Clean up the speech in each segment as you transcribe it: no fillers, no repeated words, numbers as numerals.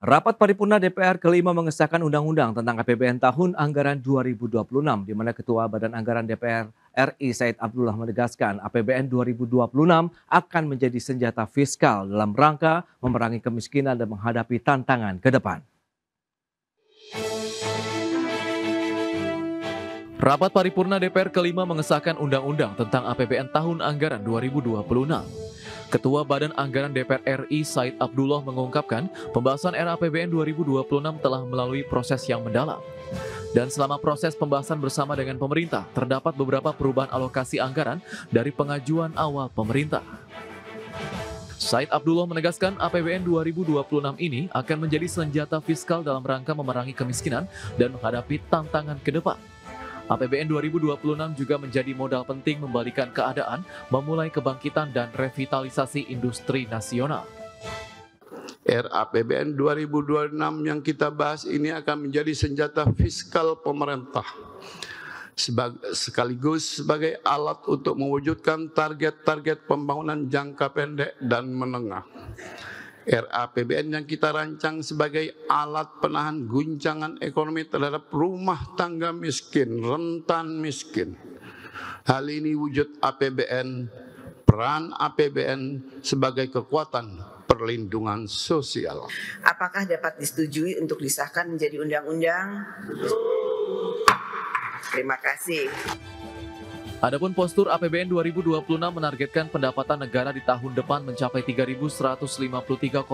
Rapat paripurna DPR kelima mengesahkan undang-undang tentang APBN tahun anggaran 2026, di mana Ketua Badan Anggaran DPR RI Said Abdullah menegaskan APBN 2026 akan menjadi senjata fiskal dalam rangka memerangi kemiskinan dan menghadapi tantangan ke depan. Rapat paripurna DPR kelima mengesahkan undang-undang tentang APBN tahun anggaran 2026. Ketua Badan Anggaran DPR RI Said Abdullah mengungkapkan pembahasan RAPBN 2026 telah melalui proses yang mendalam. Dan selama proses pembahasan bersama dengan pemerintah, terdapat beberapa perubahan alokasi anggaran dari pengajuan awal pemerintah. Said Abdullah menegaskan APBN 2026 ini akan menjadi senjata fiskal dalam rangka memerangi kemiskinan dan menghadapi tantangan ke depan. APBN 2026 juga menjadi modal penting membalikan keadaan, memulai kebangkitan dan revitalisasi industri nasional. RAPBN 2026 yang kita bahas ini akan menjadi senjata fiskal pemerintah, sekaligus sebagai alat untuk mewujudkan target-target pembangunan jangka pendek dan menengah. RAPBN yang kita rancang sebagai alat penahan guncangan ekonomi terhadap rumah tangga miskin, rentan miskin. Hal ini wujud APBN, peran APBN sebagai kekuatan perlindungan sosial. Apakah dapat disetujui untuk disahkan menjadi undang-undang? Terima kasih. Adapun postur APBN 2026 menargetkan pendapatan negara di tahun depan mencapai 3.153,58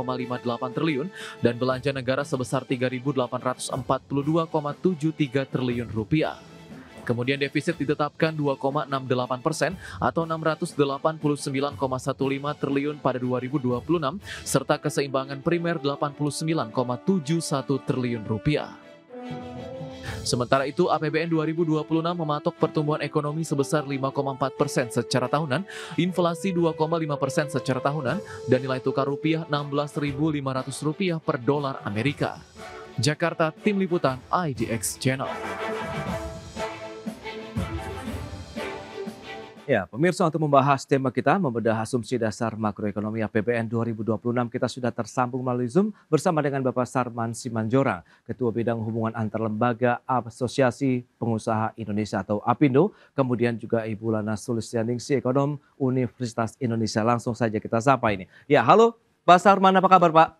triliun dan belanja negara sebesar 3.842,73 triliun rupiah. Kemudian defisit ditetapkan 2,68% atau 689,15 triliun pada 2026 serta keseimbangan primer 89,71 triliun rupiah. Sementara itu, APBN 2026 mematok pertumbuhan ekonomi sebesar 5,4% secara tahunan, inflasi 2,5% secara tahunan, dan nilai tukar rupiah Rp16.500 per dolar Amerika. Jakarta, Tim Liputan IDX Channel. Ya, pemirsa, untuk membahas tema kita, membedah asumsi dasar makroekonomi APBN 2026, kita sudah tersambung melalui Zoom bersama dengan Bapak Sarman Simanjorang, Ketua Bidang Hubungan Antar Lembaga Asosiasi Pengusaha Indonesia atau APindo, kemudian juga Ibu Lana Sulistianingsih, Ekonom Universitas Indonesia. Langsung saja kita sapa ini. Ya, halo Pak Sarman, apa kabar Pak?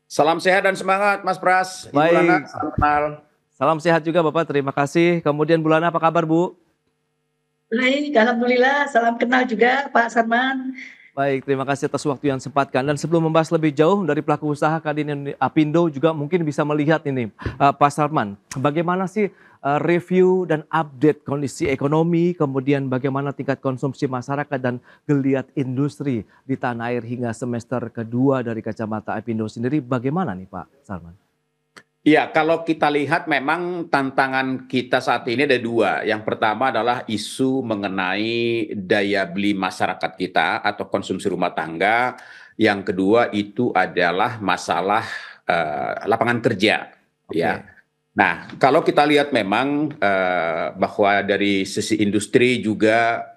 Salam sehat dan semangat Mas Pras. Ibu Lana, salam kenal. Salam sehat juga Bapak, terima kasih. Kemudian Bu Lana, apa kabar Bu? Baik, alhamdulillah. Salam kenal juga Pak Sarman. Baik, terima kasih atas waktu yang sempatkan. Dan sebelum membahas lebih jauh dari pelaku usaha Kadin APindo juga mungkin bisa melihat ini Pak Sarman, bagaimana sih review dan update kondisi ekonomi, kemudian bagaimana tingkat konsumsi masyarakat dan geliat industri di tanah air hingga semester kedua dari kacamata APindo sendiri, bagaimana nih Pak Sarman? Ya, kalau kita lihat memang tantangan kita saat ini ada dua. Yang pertama adalah isu mengenai daya beli masyarakat kita atau konsumsi rumah tangga. Yang kedua itu adalah masalah lapangan kerja. Okay. Ya. Nah, kalau kita lihat memang bahwa dari sisi industri juga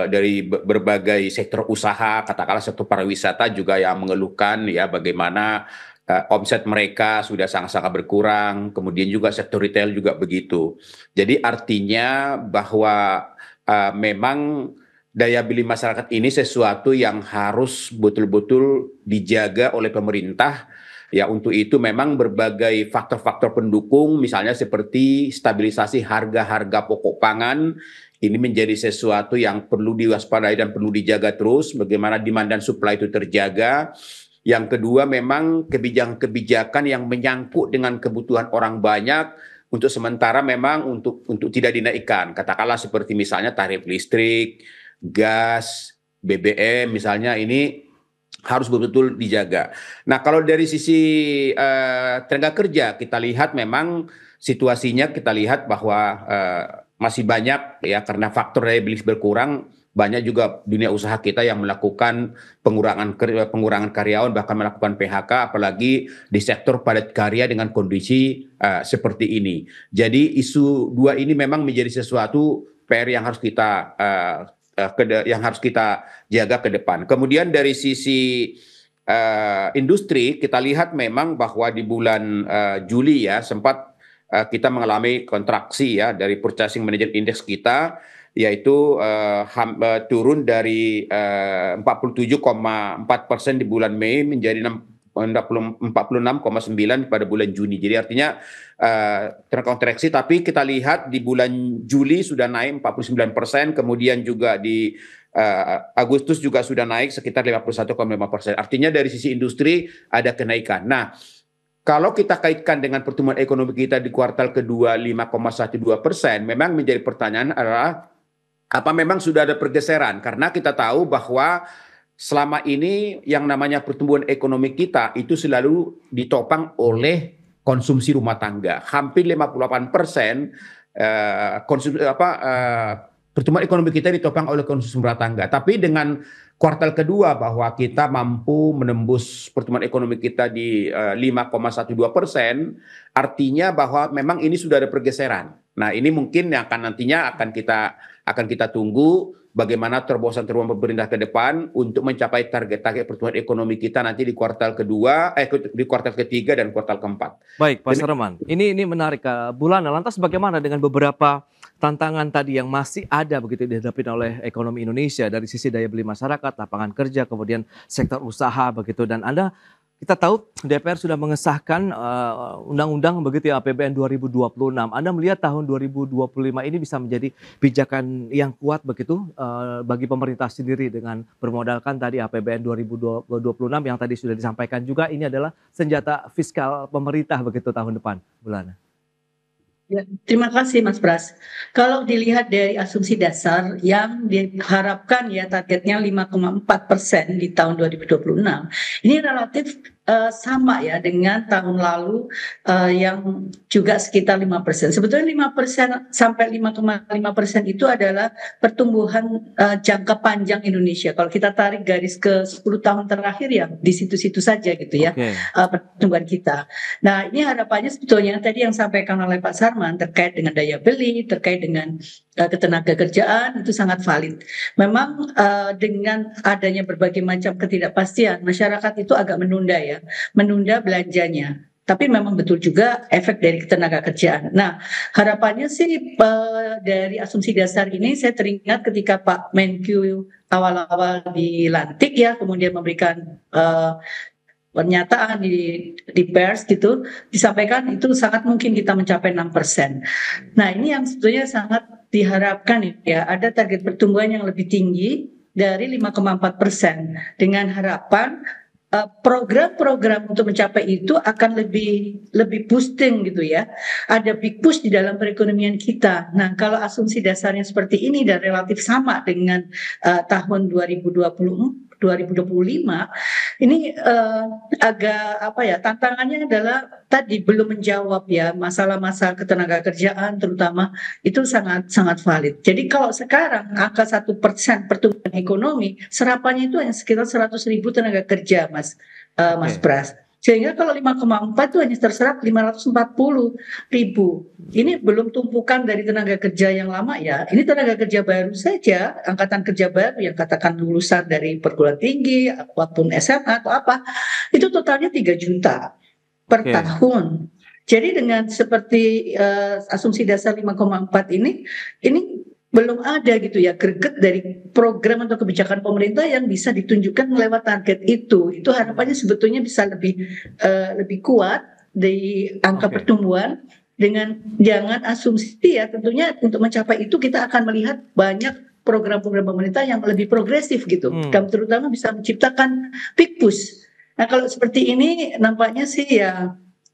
dari berbagai sektor usaha, katakanlah sektor pariwisata juga yang mengeluhkan ya bagaimana omset mereka sudah sangat-sangat berkurang, kemudian juga sektor retail juga begitu. Jadi artinya bahwa memang daya beli masyarakat ini sesuatu yang harus betul-betul dijaga oleh pemerintah. Ya, untuk itu memang berbagai faktor-faktor pendukung, misalnya seperti stabilisasi harga-harga pokok pangan, ini menjadi sesuatu yang perlu diwaspadai dan perlu dijaga terus, bagaimana demand dan supply itu terjaga. Yang kedua memang kebijakan-kebijakan yang menyangkut dengan kebutuhan orang banyak untuk sementara memang untuk tidak dinaikkan. Katakanlah seperti misalnya tarif listrik, gas, BBM misalnya ini harus betul-betul dijaga. Nah, kalau dari sisi tenaga kerja kita lihat memang situasinya kita lihat bahwa masih banyak ya karena faktor daya beli berkurang. Banyak juga dunia usaha kita yang melakukan pengurangan karyawan, bahkan melakukan PHK, apalagi di sektor padat karya dengan kondisi seperti ini. Jadi isu dua ini memang menjadi sesuatu PR yang harus kita jaga ke depan. Kemudian dari sisi industri, kita lihat memang bahwa di bulan Juli ya sempat kita mengalami kontraksi ya dari Purchasing Manager Index kita, yaitu turun dari 47,4% di bulan Mei menjadi 46,9 pada bulan Juni. Jadi artinya terkontраksi, tapi kita lihat di bulan Juli sudah naik 49%, kemudian juga di Agustus juga sudah naik sekitar 51,5%. Artinya dari sisi industri ada kenaikan. Nah, kalau kita kaitkan dengan pertumbuhan ekonomi kita di kuartal kedua 5,12%, memang menjadi pertanyaan adalah apa memang sudah ada pergeseran? Karena kita tahu bahwa selama ini yang namanya pertumbuhan ekonomi kita itu selalu ditopang oleh konsumsi rumah tangga. Hampir 58% pertumbuhan ekonomi kita ditopang oleh konsumsi rumah tangga. Tapi dengan kuartal kedua bahwa kita mampu menembus pertumbuhan ekonomi kita di 5,12%, artinya bahwa memang ini sudah ada pergeseran. Nah, ini mungkin yang nantinya akan kita tunggu bagaimana terobosan-terobosan pemerintah ke depan untuk mencapai target-target pertumbuhan ekonomi kita nanti di kuartal kedua, di kuartal ketiga dan kuartal keempat. Baik, Pak Sarman. Ini menarik, Bulana. Lantas bagaimana dengan beberapa tantangan tadi yang masih ada begitu dihadapi oleh ekonomi Indonesia dari sisi daya beli masyarakat, lapangan kerja, kemudian sektor usaha begitu. Dan kita tahu DPR sudah mengesahkan undang-undang begitu ya APBN 2026. Anda melihat tahun 2025 ini bisa menjadi pijakan yang kuat begitu bagi pemerintah sendiri dengan bermodalkan tadi APBN 2026 yang tadi sudah disampaikan juga ini adalah senjata fiskal pemerintah begitu tahun depan, Bulana. Ya, terima kasih Mas Pras. Kalau dilihat dari asumsi dasar yang diharapkan ya targetnya 5,4% di tahun 2026, ini relatif sama ya dengan tahun lalu yang juga sekitar 5%. Sebetulnya 5% sampai 5,5% itu adalah pertumbuhan jangka panjang Indonesia. Kalau kita tarik garis ke 10 tahun terakhir ya di situ-situ saja gitu ya, pertumbuhan kita. Nah, ini harapannya sebetulnya tadi yang disampaikan oleh Pak Sarman terkait dengan daya beli, terkait dengan ketenaga kerjaan itu sangat valid. Memang dengan adanya berbagai macam ketidakpastian, masyarakat itu agak menunda belanjanya. Tapi memang betul juga efek dari ketenaga kerjaan. Nah, harapannya sih dari asumsi dasar ini saya teringat ketika Pak Menkyu awal-awal dilantik ya, kemudian memberikan pernyataan di pers gitu, disampaikan itu sangat mungkin kita mencapai 6%. Nah, ini yang sebetulnya sangat diharapkan ya, ada target pertumbuhan yang lebih tinggi dari 5,4% dengan harapan program-program untuk mencapai itu akan lebih boosting gitu ya. Ada big push di dalam perekonomian kita. Nah, kalau asumsi dasarnya seperti ini dan relatif sama dengan tahun 2025, ini agak tantangannya adalah tadi belum menjawab ya masalah-masalah ketenaga kerjaan terutama itu sangat valid. Jadi kalau sekarang angka 1% pertumbuhan ekonomi, serapannya itu hanya sekitar 100.000 tenaga kerja, Mas Pras. Sehingga kalau 5,4 itu hanya terserap 540.000. Ini belum tumpukan dari tenaga kerja yang lama ya. Ini tenaga kerja baru saja, angkatan kerja baru yang katakan lulusan dari perguruan tinggi, apapun SMA atau apa, itu totalnya 3 juta per tahun. Jadi dengan seperti asumsi dasar 5,4 ini belum ada gitu ya greget dari program atau kebijakan pemerintah yang bisa ditunjukkan lewat target itu. Itu harapannya sebetulnya bisa lebih kuat di angka pertumbuhan dengan jangan asumsi ya, tentunya untuk mencapai itu kita akan melihat banyak program-program pemerintah yang lebih progresif gitu. Terutama bisa menciptakan big push. Nah, kalau seperti ini nampaknya sih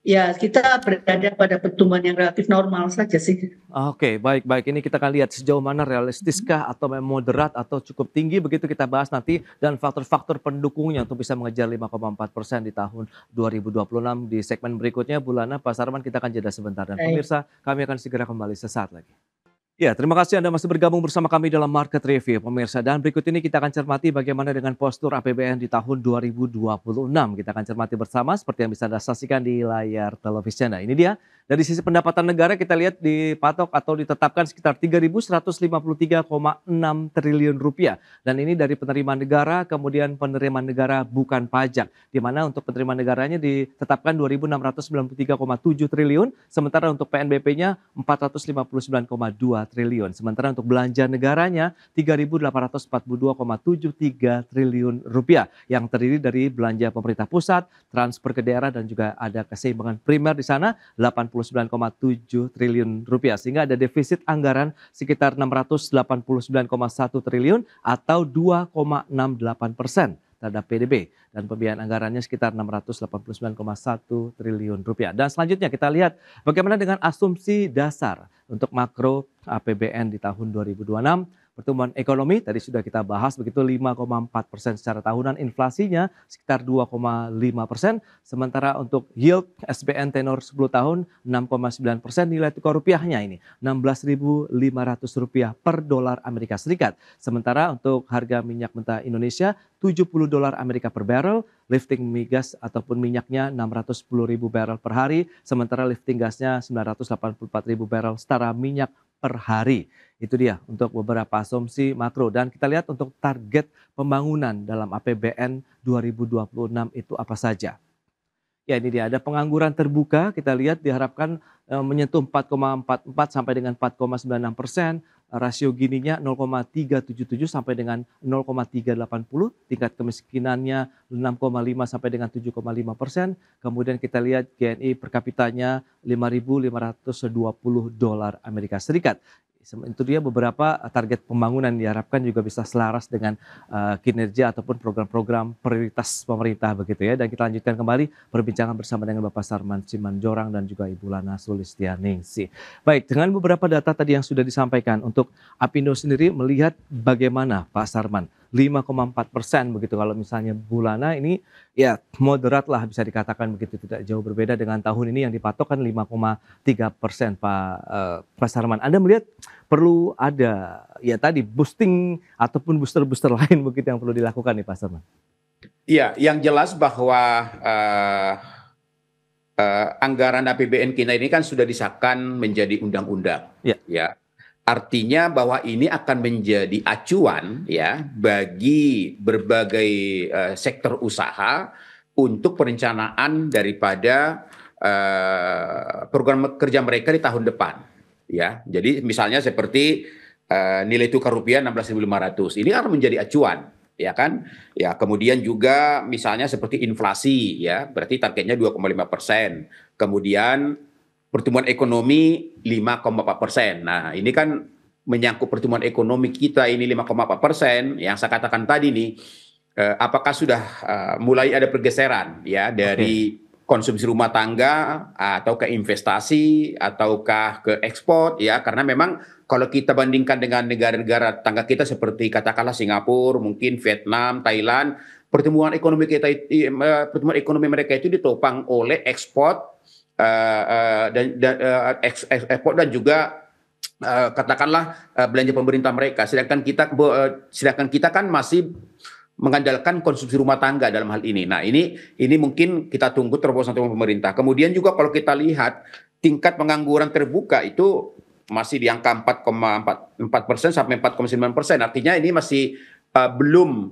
ya kita berada pada pertumbuhan yang relatif normal saja sih. Oke, baik. Ini kita akan lihat sejauh mana realistiskah atau moderat atau cukup tinggi begitu kita bahas nanti dan faktor-faktor pendukungnya untuk bisa mengejar 5,4% di tahun 2026 di segmen berikutnya. Bulana, Pak Sarman, kita akan jeda sebentar dan pemirsa kami akan segera kembali sesaat lagi. Ya, terima kasih Anda masih bergabung bersama kami dalam Market Review, pemirsa. Dan berikut ini kita akan cermati bagaimana dengan postur APBN di tahun 2026. Kita akan cermati bersama seperti yang bisa Anda saksikan di layar televisi Anda. Ini dia, dari sisi pendapatan negara kita lihat dipatok atau ditetapkan sekitar 3.153,6 triliun rupiah. Dan ini dari penerimaan negara, kemudian penerimaan negara bukan pajak. Di mana untuk penerimaan negaranya ditetapkan 2.693,7 triliun, sementara untuk PNBP-nya 459,2 triliun. Sementara untuk belanja negaranya 3.842,73 triliun rupiah yang terdiri dari belanja pemerintah pusat, transfer ke daerah dan juga ada keseimbangan primer di sana 89,7 triliun rupiah. Sehingga ada defisit anggaran sekitar 689,1 triliun atau 2,68% terhadap PDB dan pembiayaan anggarannya sekitar 689,1 triliun rupiah. Dan selanjutnya kita lihat bagaimana dengan asumsi dasar untuk makro APBN di tahun 2026. Pertumbuhan ekonomi tadi sudah kita bahas begitu 5,4% secara tahunan, inflasinya sekitar 2,5%, sementara untuk yield SBN tenor 10 tahun 6,9%, nilai tukar rupiahnya ini Rp16.500 per dolar Amerika Serikat. Sementara untuk harga minyak mentah Indonesia $70 Amerika per barrel, lifting migas ataupun minyaknya 610.000 barrel per hari, sementara lifting gasnya 984.000 barrel setara minyak per hari. Itu dia untuk beberapa asumsi makro. Dan kita lihat untuk target pembangunan dalam APBN 2026 itu apa saja. Ya, ini dia, ada pengangguran terbuka, kita lihat diharapkan menyentuh 4,44 sampai dengan 4,96%, rasio Gininya 0,377 sampai dengan 0,380, tingkat kemiskinannya 6,5 sampai dengan 7,5%, kemudian kita lihat GNI per kapitanya $5.520 Amerika Serikat. Itu dia beberapa target pembangunan diharapkan juga bisa selaras dengan kinerja ataupun program-program prioritas pemerintah begitu ya. Dan kita lanjutkan kembali perbincangan bersama dengan Bapak Sarman Simanjorang dan juga Ibu Lana Sulistianingsih. Baik, dengan beberapa data tadi yang sudah disampaikan, untuk Apindo sendiri melihat bagaimana Pak Sarman? 5,4% begitu kalau misalnya Bulana ini ya moderat lah bisa dikatakan begitu, tidak jauh berbeda dengan tahun ini yang dipatok kan 5,3% Pak Sarman. Anda melihat perlu ada ya tadi boosting ataupun booster-booster lain begitu yang perlu dilakukan nih Pak Sarman? Iya, yang jelas bahwa anggaran APBN kita ini kan sudah disahkan menjadi undang-undang. Ya. Artinya bahwa ini akan menjadi acuan ya bagi berbagai sektor usaha untuk perencanaan daripada program kerja mereka di tahun depan ya. Jadi misalnya seperti nilai tukar rupiah 16.500 ini akan menjadi acuan ya kan. Ya, kemudian juga misalnya seperti inflasi ya, berarti targetnya 2,5%. Kemudian pertumbuhan ekonomi 5,4%. Nah, ini kan menyangkut pertumbuhan ekonomi kita ini 5,4%. Yang saya katakan tadi nih, apakah sudah mulai ada pergeseran ya dari konsumsi rumah tangga atau ke investasi ataukah ke ekspor ya? Karena memang kalau kita bandingkan dengan negara-negara tangga kita seperti katakanlah Singapura, mungkin Vietnam, Thailand, pertumbuhan ekonomi mereka itu ditopang oleh ekspor ekspor dan juga katakanlah belanja pemerintah mereka, sedangkan kita kan masih mengandalkan konsumsi rumah tangga dalam hal ini. Nah, ini mungkin kita tunggu terobosan pemerintah. Kemudian juga kalau kita lihat tingkat pengangguran terbuka itu masih di angka 4,4% sampai 4,9%. Artinya ini masih belum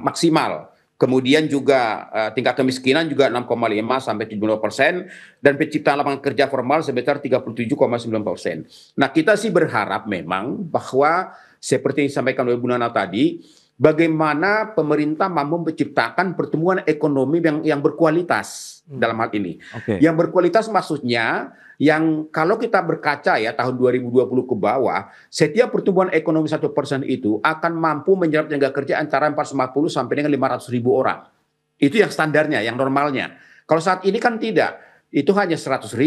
maksimal. Kemudian juga tingkat kemiskinan juga 6,5 sampai 70% dan penciptaan lapangan kerja formal sebesar 37,9%. Nah, kita sih berharap memang bahwa seperti yang disampaikan oleh Bu Nana tadi, bagaimana pemerintah mampu menciptakan pertumbuhan ekonomi yang berkualitas dalam hal ini. Yang berkualitas maksudnya yang kalau kita berkaca ya tahun 2020 ke bawah, setiap pertumbuhan ekonomi 1% itu akan mampu menyerap tenaga kerja antara 450 sampai dengan 500.000 orang. Itu yang standarnya, yang normalnya. Kalau saat ini kan tidak, itu hanya 100.000.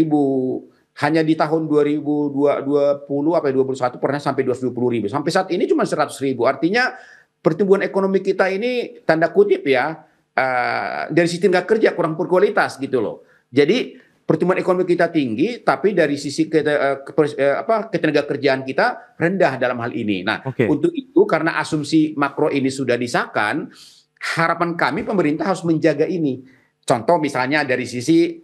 Hanya di tahun 2020 sampai 2021 pernah sampai 220.000. Sampai saat ini cuma 100.000. Artinya pertumbuhan ekonomi kita ini tanda kutip ya dari sisi tenaga kerja kurang berkualitas gitu loh. Jadi pertumbuhan ekonomi kita tinggi, tapi dari sisi ketenagakerjaan kita rendah dalam hal ini. Nah, untuk itu karena asumsi makro ini sudah disahkan, harapan kami pemerintah harus menjaga ini. Contoh misalnya dari sisi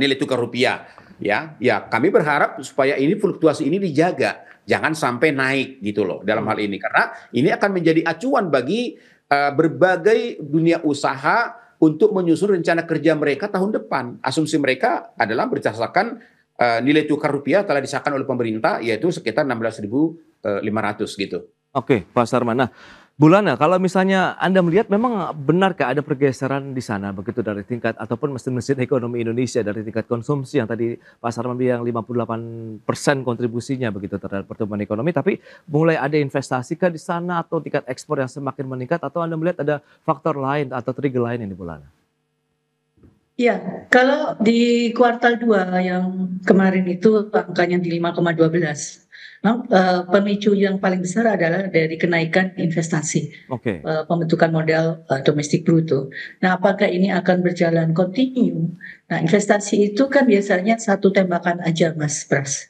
nilai tukar rupiah, ya kami berharap supaya ini fluktuasi ini dijaga, jangan sampai naik gitu loh dalam hal ini, karena ini akan menjadi acuan bagi berbagai dunia usaha untuk menyusun rencana kerja mereka tahun depan. Asumsi mereka adalah berdasarkan nilai tukar rupiah telah disahkan oleh pemerintah, yaitu sekitar 16.500 gitu. Oke, Pak Sarman. Nah, Bu Lana, kalau misalnya Anda melihat memang benarkah ada pergeseran di sana begitu dari tingkat ataupun mesin-mesin ekonomi Indonesia dari tingkat konsumsi yang tadi Pak Sarman bilang 58% kontribusinya begitu terhadap pertumbuhan ekonomi, tapi mulai ada investasi kah di sana atau tingkat ekspor yang semakin meningkat, atau Anda melihat ada faktor lain atau trigger lain ini, Bu Lana? Ya, kalau di kuartal 2 yang kemarin itu angkanya di 5,12. Pemicu yang paling besar adalah dari kenaikan investasi, pembentukan modal domestik bruto. Nah, apakah ini akan berjalan kontinu? Nah, investasi itu kan biasanya satu tembakan aja, Mas Pras.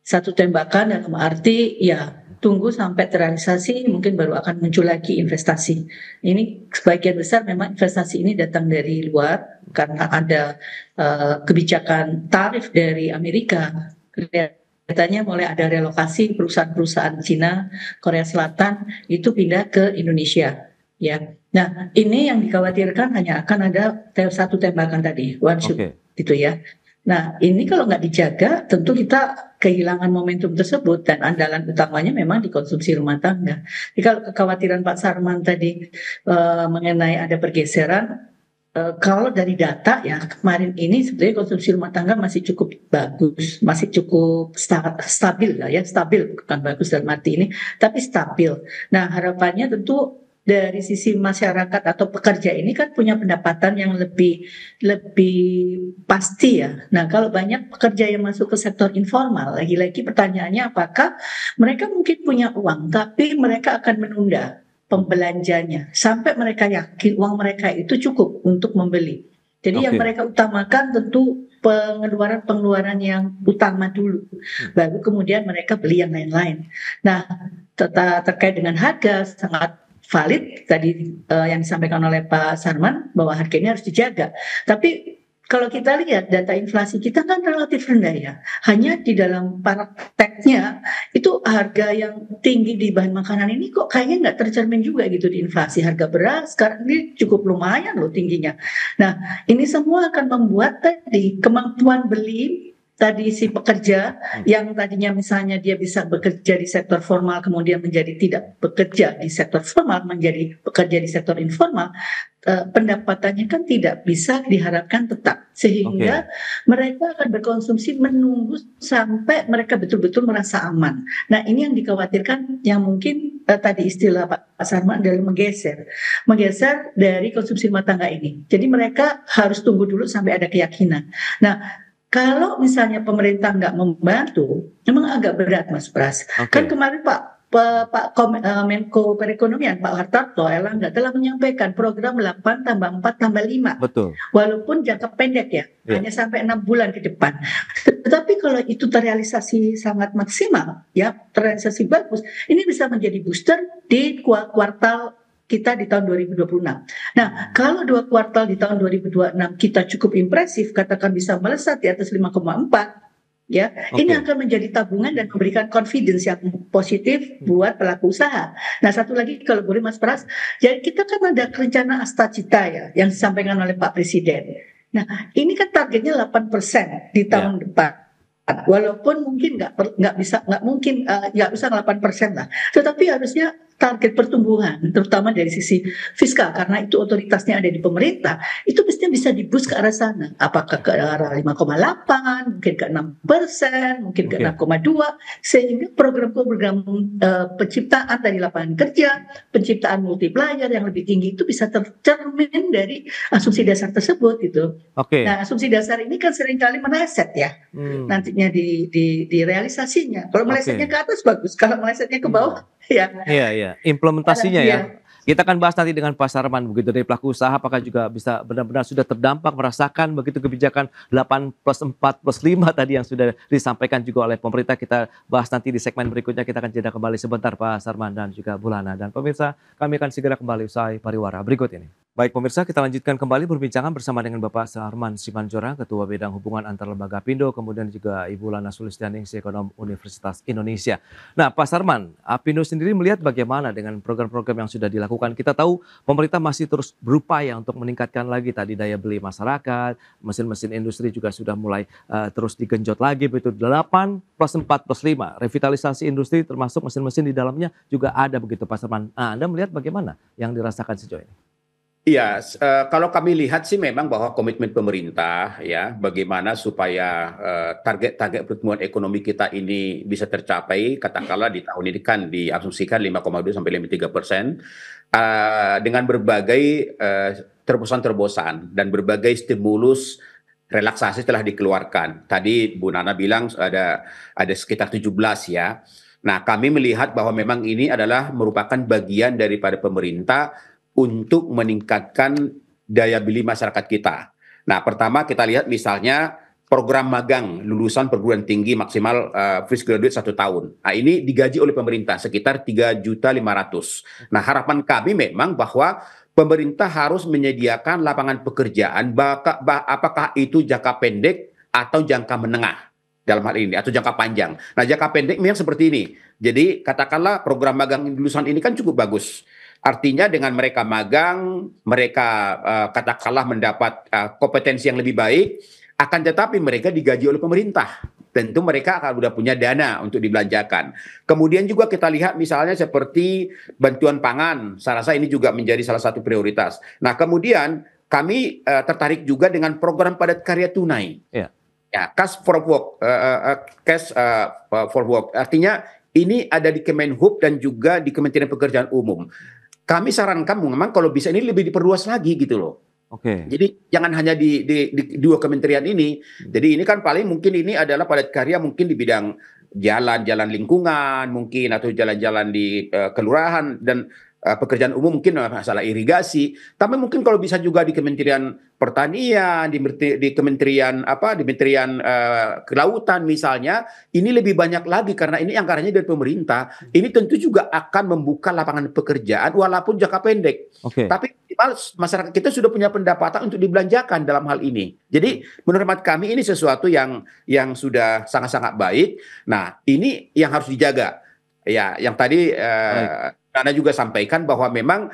Satu tembakan dalam arti ya tunggu sampai terrealisasi, mungkin baru akan muncul lagi investasi. Ini sebagian besar memang investasi ini datang dari luar karena ada kebijakan tarif dari Amerika. Katanya mulai ada relokasi perusahaan-perusahaan Cina, Korea Selatan itu pindah ke Indonesia, ya. Nah, ini yang dikhawatirkan hanya akan ada satu tembakan tadi, one shot, gitu ya. Nah, ini kalau nggak dijaga, tentu kita kehilangan momentum tersebut dan andalan utamanya memang di konsumsi rumah tangga. Jadi kalau kekhawatiran Pak Sarman tadi mengenai ada pergeseran. Kalau dari data ya kemarin ini sebenarnya konsumsi rumah tangga masih cukup bagus, masih cukup stabil lah ya, stabil bukan bagus dalam arti ini, tapi stabil. Nah, harapannya tentu dari sisi masyarakat atau pekerja ini kan punya pendapatan yang lebih pasti ya. Nah, kalau banyak pekerja yang masuk ke sektor informal, lagi-lagi pertanyaannya apakah mereka mungkin punya uang tapi mereka akan menunda pembelanjanya sampai mereka yakin uang mereka itu cukup untuk membeli. Jadi yang mereka utamakan tentu pengeluaran yang utama dulu, baru kemudian mereka beli yang lain-lain. Nah, terkait dengan harga sangat valid tadi yang disampaikan oleh Pak Sarman bahwa harga ini harus dijaga. Tapi kalau kita lihat data inflasi kita kan relatif rendah ya. Hanya di dalam prakteknya itu harga yang tinggi di bahan makanan ini kok kayaknya nggak tercermin juga gitu di inflasi. Harga beras sekarang ini cukup lumayan loh tingginya. Nah, ini semua akan membuat tadi kemampuan beli tadi si pekerja yang tadinya misalnya dia bisa bekerja di sektor formal kemudian menjadi tidak bekerja di sektor formal menjadi bekerja di sektor informal, pendapatannya kan tidak bisa diharapkan tetap sehingga mereka akan berkonsumsi menunggu sampai mereka betul-betul merasa aman. Nah, ini yang dikhawatirkan yang mungkin tadi istilah Pak Sarman adalah menggeser dari konsumsi rumah tangga ini. Jadi mereka harus tunggu dulu sampai ada keyakinan. Nah, kalau misalnya pemerintah nggak membantu, memang agak berat, Mas Pras. Kan kemarin Pak Menko Perekonomian Pak Hartarto Erlangga telah menyampaikan program 8 tambah 4 tambah 5. Betul. Walaupun jangka pendek ya, hanya sampai 6 bulan ke depan. Tetapi kalau itu terrealisasi sangat maksimal, ya terrealisasi bagus, ini bisa menjadi booster di kuartal kita di tahun 2026. Nah, kalau 2 kuartal di tahun 2026 kita cukup impresif, katakan bisa melesat di atas 5,4, ya, ini akan menjadi tabungan dan memberikan confidence yang positif buat pelaku usaha. Nah, satu lagi kalau boleh Mas Pras, jadi kita kan ada rencana Astacita ya, yang disampaikan oleh Pak Presiden. Nah, ini kan targetnya 8% di tahun depan. Walaupun mungkin nggak bisa 8% lah, tetapi harusnya target pertumbuhan, terutama dari sisi fiskal, karena itu otoritasnya ada di pemerintah, itu mestinya bisa di-boost ke arah sana. Apakah ke arah 5,8, mungkin ke 6%, mungkin ke 6,2, sehingga program-program penciptaan dari lapangan kerja, penciptaan multiplier yang lebih tinggi itu bisa tercermin dari asumsi dasar tersebut gitu. Nah, asumsi dasar ini kan seringkali meleset ya, nantinya di realisasinya. Kalau melesetnya ke atas bagus, kalau melesetnya ke bawah, ya. Iya, implementasinya ya. Kita akan bahas nanti dengan Pak Sarman begitu dari pelaku usaha apakah juga bisa benar-benar sudah terdampak merasakan begitu kebijakan 8+4+5 tadi yang sudah disampaikan juga oleh pemerintah. Kita bahas nanti di segmen berikutnya. Kita akan jeda kembali sebentar Pak Sarman dan juga Bu Lana. Dan pemirsa, kami akan segera kembali usai pariwara berikut ini. Baik pemirsa, kita lanjutkan kembali perbincangan bersama dengan Bapak Sarman Simanjorang, Ketua Bidang Hubungan Antar Lembaga Apindo, kemudian juga Ibu Lana Sulistianingsih, Ekonom Universitas Indonesia. Nah Pak Sarman, Apindo sendiri melihat bagaimana dengan program-program yang sudah dilakukan? Kita tahu pemerintah masih terus berupaya untuk meningkatkan lagi tadi daya beli masyarakat, mesin-mesin industri juga sudah mulai terus digenjot lagi, begitu 8+4+5, revitalisasi industri termasuk mesin-mesin di dalamnya juga ada begitu Pak Sarman. Nah, Anda melihat bagaimana yang dirasakan sejauh ini? Iya, kalau kami lihat sih memang bahwa komitmen pemerintah ya bagaimana supaya target-target pertumbuhan ekonomi kita ini bisa tercapai, katakanlah di tahun ini kan diasumsikan 5,2 sampai 5,3%, dengan berbagai terobosan-terobosan dan berbagai stimulus relaksasi telah dikeluarkan. Tadi Bu Nana bilang ada sekitar 17 ya. Nah, kami melihat bahwa memang ini adalah merupakan bagian daripada pemerintah untuk meningkatkan daya beli masyarakat kita. Nah, pertama kita lihat misalnya program magang lulusan perguruan tinggi maksimal fresh graduate 1 tahun. Nah, ini digaji oleh pemerintah sekitar 3.500.000. Nah, harapan kami memang bahwa pemerintah harus menyediakan lapangan pekerjaan, apakah itu jangka pendek atau jangka menengah dalam hal ini, atau jangka panjang. Nah, jangka pendek memang seperti ini. Jadi, katakanlah program magang lulusan ini kan cukup bagus. Artinya dengan mereka magang, mereka katakanlah mendapat kompetensi yang lebih baik, akan tetapi mereka digaji oleh pemerintah. Tentu mereka akan sudah punya dana untuk dibelanjakan. Kemudian juga kita lihat misalnya seperti bantuan pangan, saya rasa ini juga menjadi salah satu prioritas. Nah kemudian kami tertarik juga dengan program padat karya tunai. Ya, cash for work, artinya ini ada di Kemenhub dan juga di Kementerian Pekerjaan Umum. Kami sarankan memang kalau bisa ini lebih diperluas lagi gitu loh. Oke. Jadi jangan hanya di dua kementerian ini. Jadi ini kan paling mungkin ini adalah padat karya mungkin di bidang jalan lingkungan mungkin atau jalan-jalan di kelurahan dan pekerjaan umum mungkin masalah irigasi. Tapi mungkin kalau bisa juga di Kementerian Pertanian, di Kementerian Kelautan misalnya, ini lebih banyak lagi karena ini anggarannya dari pemerintah. Ini tentu juga akan membuka lapangan pekerjaan walaupun jangka pendek. Tapi masyarakat kita sudah punya pendapatan untuk dibelanjakan dalam hal ini. Jadi menurut kami ini sesuatu yang sudah sangat-sangat baik. Nah, ini yang harus dijaga. Ya, yang tadi Anda juga sampaikan bahwa memang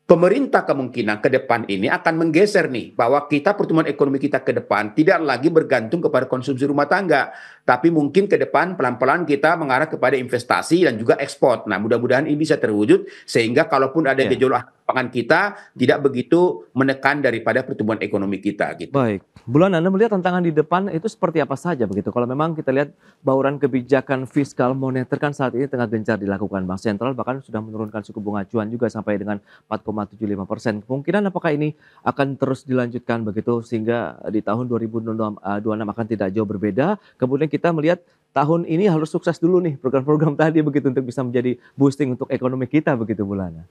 pemerintah kemungkinan ke depan ini akan menggeser nih bahwa kita pertumbuhan ekonomi kita ke depan tidak lagi bergantung kepada konsumsi rumah tangga, tapi mungkin ke depan pelan-pelan kita mengarah kepada investasi dan juga ekspor. Nah, mudah-mudahan ini bisa terwujud sehingga kalaupun ada gejolak pangan kita tidak begitu menekan daripada pertumbuhan ekonomi kita gitu. Baik. Bulan Anda melihat tantangan di depan itu seperti apa saja begitu? Kalau memang kita lihat bauran kebijakan fiskal moneter kan saat ini tengah gencar dilakukan. Bank sentral bahkan sudah menurunkan suku bunga acuan juga sampai dengan 4,75%. Kemungkinan apakah ini akan terus dilanjutkan begitu sehingga di tahun 2026 akan tidak jauh berbeda. Kemudian kita melihat tahun ini harus sukses dulu nih program-program tadi begitu untuk bisa menjadi boosting untuk ekonomi kita begitu Bulana.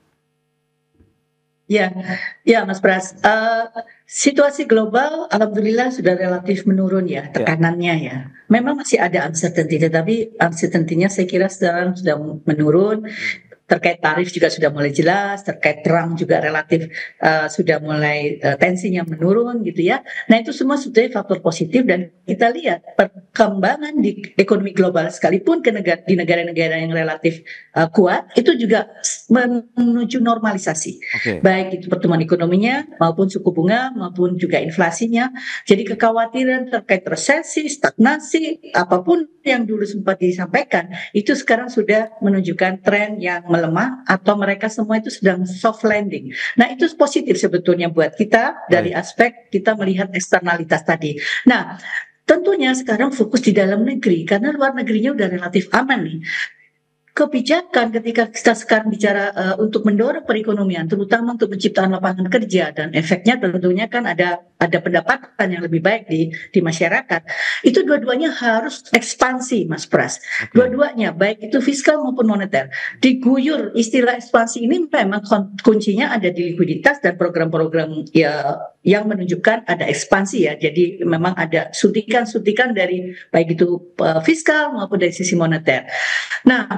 Ya, Mas Pras. Situasi global, alhamdulillah sudah relatif menurun ya tekanannya ya. Memang masih ada uncertainty, tetapi uncertainty-nya saya kira sekarang sudah menurun. Terkait tarif juga sudah mulai jelas, terkait perang juga relatif sudah mulai tensinya menurun gitu ya. Nah itu semua sebetulnya faktor positif dan kita lihat perkembangan di ekonomi global sekalipun di negara-negara yang relatif kuat itu juga menuju normalisasi. Baik itu pertumbuhan ekonominya maupun suku bunga maupun juga inflasinya. Jadi kekhawatiran terkait resesi, stagnasi, apapun yang dulu sempat disampaikan itu sekarang sudah menunjukkan tren yang melemah atau mereka semua itu sedang soft landing. Nah itu positif sebetulnya buat kita dari aspek kita melihat eksternalitas tadi. Nah tentunya sekarang fokus di dalam negeri karena luar negerinya udah relatif aman nih. Kebijakan ketika kita sekarang bicara untuk mendorong perekonomian, terutama untuk penciptaan lapangan kerja dan efeknya tentunya kan ada ada pendapatan yang lebih baik di masyarakat, itu dua-duanya harus ekspansi, Mas Pras. Dua-duanya, baik itu fiskal maupun moneter. Diguyur istilah ekspansi ini memang kuncinya ada di likuiditas dan program-program ya yang menunjukkan ada ekspansi ya. Jadi memang ada suntikan-suntikan dari baik itu fiskal maupun dari sisi moneter. Nah,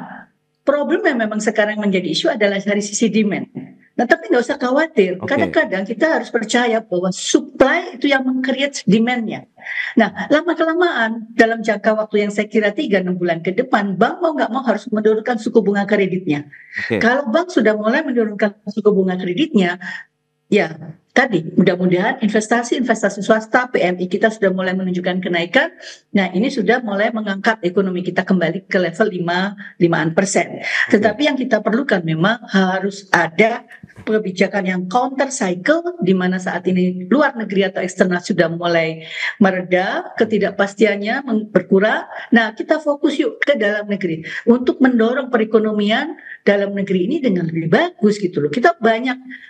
problem yang memang sekarang menjadi isu adalah dari sisi demand. Nah, tapi nggak usah khawatir. Kadang-kadang kita harus percaya bahwa supply itu yang meng-create demand-nya. Nah, lama-kelamaan dalam jangka waktu yang saya kira 3-6 bulan ke depan, bank mau nggak mau harus menurunkan suku bunga kreditnya. Kalau bank sudah mulai menurunkan suku bunga kreditnya, ya tadi mudah-mudahan investasi swasta, PMI kita sudah mulai menunjukkan kenaikan. Nah, ini sudah mulai mengangkat ekonomi kita kembali ke level 5%. Tetapi yang kita perlukan memang harus ada kebijakan yang counter cycle, di mana saat ini luar negeri atau eksternal sudah mulai mereda, ketidakpastiannya berkurang. Nah, kita fokus yuk ke dalam negeri untuk mendorong perekonomian dalam negeri ini dengan lebih bagus gitu loh. Kita banyak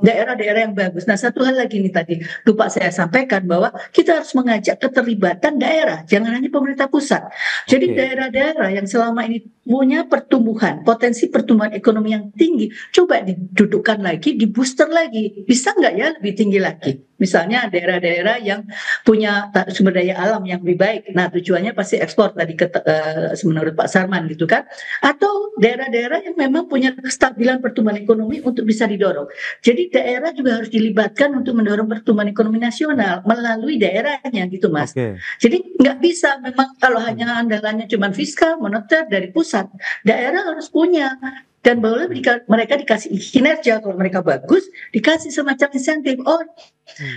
daerah-daerah yang bagus. Nah, satu hal lagi nih tadi lupa saya sampaikan bahwa kita harus mengajak keterlibatan daerah, jangan hanya pemerintah pusat. Jadi daerah-daerah yang selama ini punya pertumbuhan, potensi pertumbuhan ekonomi yang tinggi, coba didudukkan lagi, dibooster lagi. Bisa nggak ya lebih tinggi lagi? Misalnya daerah-daerah yang punya sumber daya alam yang lebih baik. Nah, tujuannya pasti ekspor tadi menurut Pak Sarman gitu kan. Atau daerah-daerah yang memang punya kestabilan pertumbuhan ekonomi untuk bisa didorong. Jadi daerah juga harus dilibatkan untuk mendorong pertumbuhan ekonomi nasional melalui daerahnya gitu, Mas. Jadi nggak bisa memang kalau hanya andalannya cuma fiskal, moneter dari pusat. Daerah harus punya. Dan boleh mereka dikasih kinerja, kalau mereka bagus dikasih semacam insentif,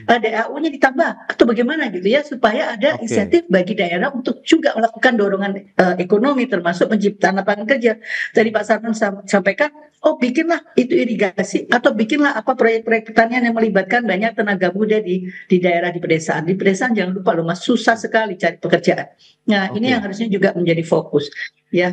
DAU-nya ditambah atau bagaimana gitu ya, supaya ada insentif bagi daerah untuk juga melakukan dorongan ekonomi termasuk penciptaan lapangan kerja. Tadi Pak Sarman sampaikan, bikinlah itu irigasi atau bikinlah apa proyek-proyek pertanian yang melibatkan banyak tenaga muda di daerah, di pedesaan. Di pedesaan jangan lupa loh Mas, susah sekali cari pekerjaan. Nah, ini yang harusnya juga menjadi fokus. Ya,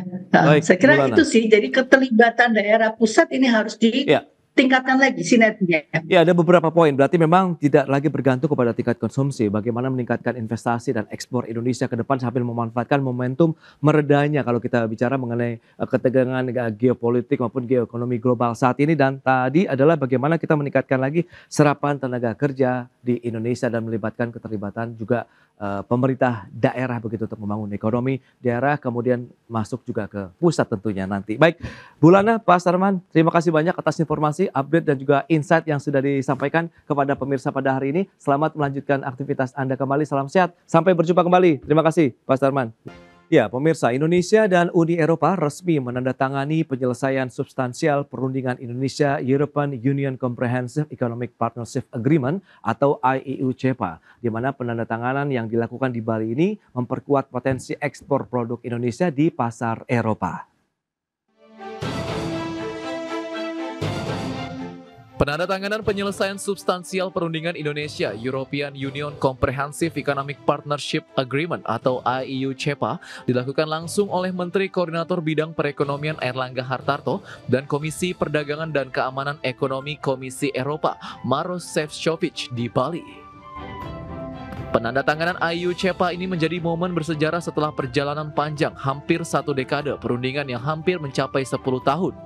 saya kira itu sih. Jadi keterlibatan daerah pusat ini harus ditingkatkan lagi sinerginya. Ya, ada beberapa poin. Berarti memang tidak lagi bergantung kepada tingkat konsumsi. Bagaimana meningkatkan investasi dan ekspor Indonesia ke depan sambil memanfaatkan momentum meredanya kalau kita bicara mengenai ketegangan geopolitik maupun geoekonomi global saat ini. Dan tadi adalah bagaimana kita meningkatkan lagi serapan tenaga kerja di Indonesia dan melibatkan keterlibatan juga pemerintah daerah begitu untuk membangun ekonomi daerah, kemudian masuk juga ke pusat tentunya nanti. Baik, Bu Lana, Pak Sarman, terima kasih banyak atas informasi, update dan juga insight yang sudah disampaikan kepada pemirsa pada hari ini. Selamat melanjutkan aktivitas Anda kembali, salam sehat, sampai berjumpa kembali. Terima kasih Pak Sarman. Ya, pemirsa, Indonesia dan Uni Eropa resmi menandatangani penyelesaian substansial perundingan Indonesia-European Union Comprehensive Economic Partnership Agreement atau IEU-CEPA, di mana penandatanganan yang dilakukan di Bali ini memperkuat potensi ekspor produk Indonesia di pasar Eropa. Penandatanganan penyelesaian substansial perundingan Indonesia European Union Comprehensive Economic Partnership Agreement atau IEU-CEPA dilakukan langsung oleh Menteri Koordinator Bidang Perekonomian Airlangga Hartarto dan Komisi Perdagangan dan Keamanan Ekonomi Komisi Eropa Maroš Šefčovič di Bali. Penandatanganan IEU-CEPA ini menjadi momen bersejarah setelah perjalanan panjang hampir 1 dekade perundingan yang hampir mencapai 10 tahun.